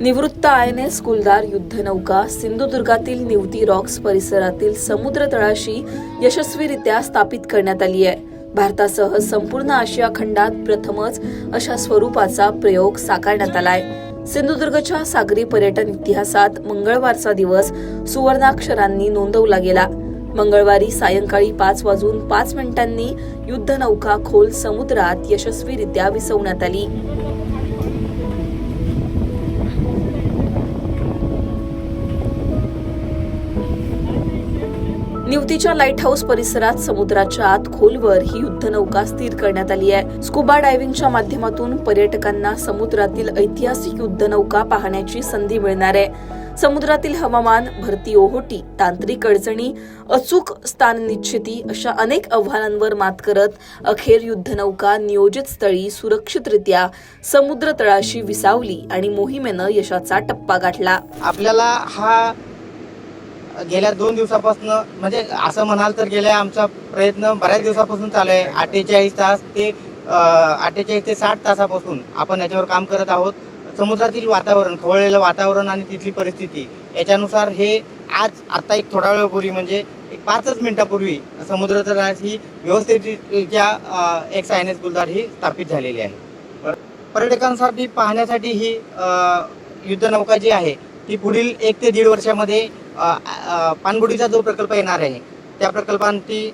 निवृत्त INS कुलदार युद्धनौका सिंधुदुर्गातील Nivati Roxx परिसरातील समुद्र तळाशी यशस्वीरित्या स्थापित करण्यात आली आहे. भारतासह संपूर्ण आशिया खंडात प्रथमच अशा स्वरूपाचा प्रयोग साकारण्यात आलाय. सिंधुदुर्गच्या सागरी पर्यटन इतिहासात मंगळवारचा दिवस सुवर्णाक्षरांनी नोंदवला गेला. मंगळवारी सायंकाळी 5:05 युद्धनौका खोल समुद्रात यशस्वीरित्या विसवण्यात आली. निवतीच्या लाईट हाऊस परिसरात समुद्राच्या आत खोलवर ही युद्धनौका स्थिर करण्यात आली आहे. स्कुबा डायव्हिंगच्या माध्यमातून पर्यटकांना समुद्रातील ऐतिहासिक युद्धनौका पाहण्याची संधी मिळणार आहे. समुद्रातील हवामान, भरती ओहोटी, तांत्रिक अडचणी, अचूक स्थान निश्चिती अशा अनेक आव्हानांवर मात करत अखेर युद्धनौका नियोजित स्थळी सुरक्षितरित्या समुद्र तळाशी विसावली आणि मोहिमेनं यशाचा टप्पा गाठला. आपल्याला हा गेल्या 2 दिवसापासून म्हणजे असं म्हणाल तर गेल्या आमचा प्रयत्न बऱ्याच दिवसापासून चालू आहे. 48 तास ते 48 ते 60 तासापासून आपण याच्यावर काम करत आहोत. समुद्रातील वातावरण, खवळलेलं वातावरण आणि तिथली परिस्थिती याच्यानुसार हे आता एक थोडा वेळापूर्वी म्हणजे 5 मिनिटापूर्वी समुद्र तळाशी व्यवस्थितरित्या INS कुलदार ही स्थापित झालेली आहे. पर्यटकांसाठी पाहण्यासाठी ही युद्धनौका जी आहे ती पुढील 1 ते 1.5 वर्षामध्ये पाणबुडीचा जो प्रकल्प येणार आहे त्या प्रकल्पांती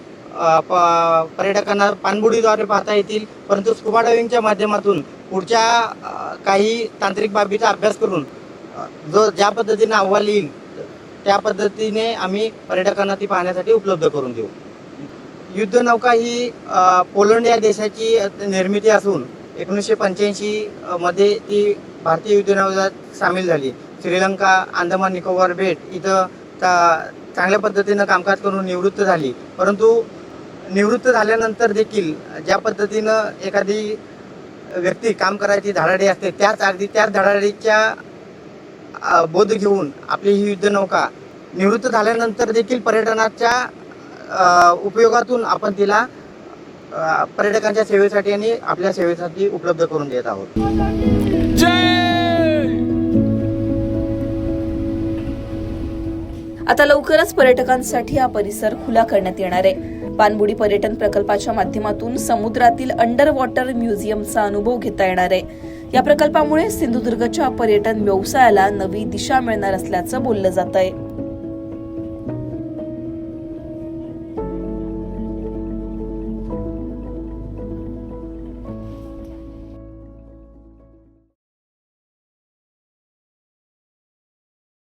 पर्यटकांना पाणबुडीद्वारे पाहता येतील. परंतु स्कुबा डायव्हिंगच्या माध्यमातून पुढच्या काही तांत्रिक बाबीचा अभ्यास करून ज्या पद्धतीने अहवाल येईल त्या पद्धतीने आम्ही पर्यटकांना ती पाहण्यासाठी उपलब्ध करून देऊ. युद्धनौका ही पोलंड या देशाची निर्मिती असून 1985 मध्ये ती भारतीय युद्धनौकेत सामील झाली. श्रीलंका, अंदमान निकोबार बेट इथं चांगल्या पद्धतीनं कामकाज करून निवृत्त झाली. परंतु निवृत्त झाल्यानंतर देखील ज्या पद्धतीनं एखादी व्यक्ती काम करायची धडाडी असते त्याच धडाडीच्या बोध घेऊन आपली ही युद्धनौका निवृत्त झाल्यानंतर देखील पर्यटनाच्या उपयोगातून आपण तिला पर्यटकांच्या सेवेसाठी आणि आपल्या सेवेसाठी उपलब्ध करून देत आहोत. आता लवकरच पर्यटकांसाठी हा परिसर खुला करण्यात येणार आहे. पाणबुडी पर्यटन प्रकल्पाच्या माध्यमातून समुद्रातील अंडर वॉटर म्युझियमचा अनुभव घेता येणार आहे. या प्रकल्पामुळे सिंधुदुर्गच्या पर्यटन व्यवसायाला नवी दिशा मिळणार असल्याचं बोललं जात आहे.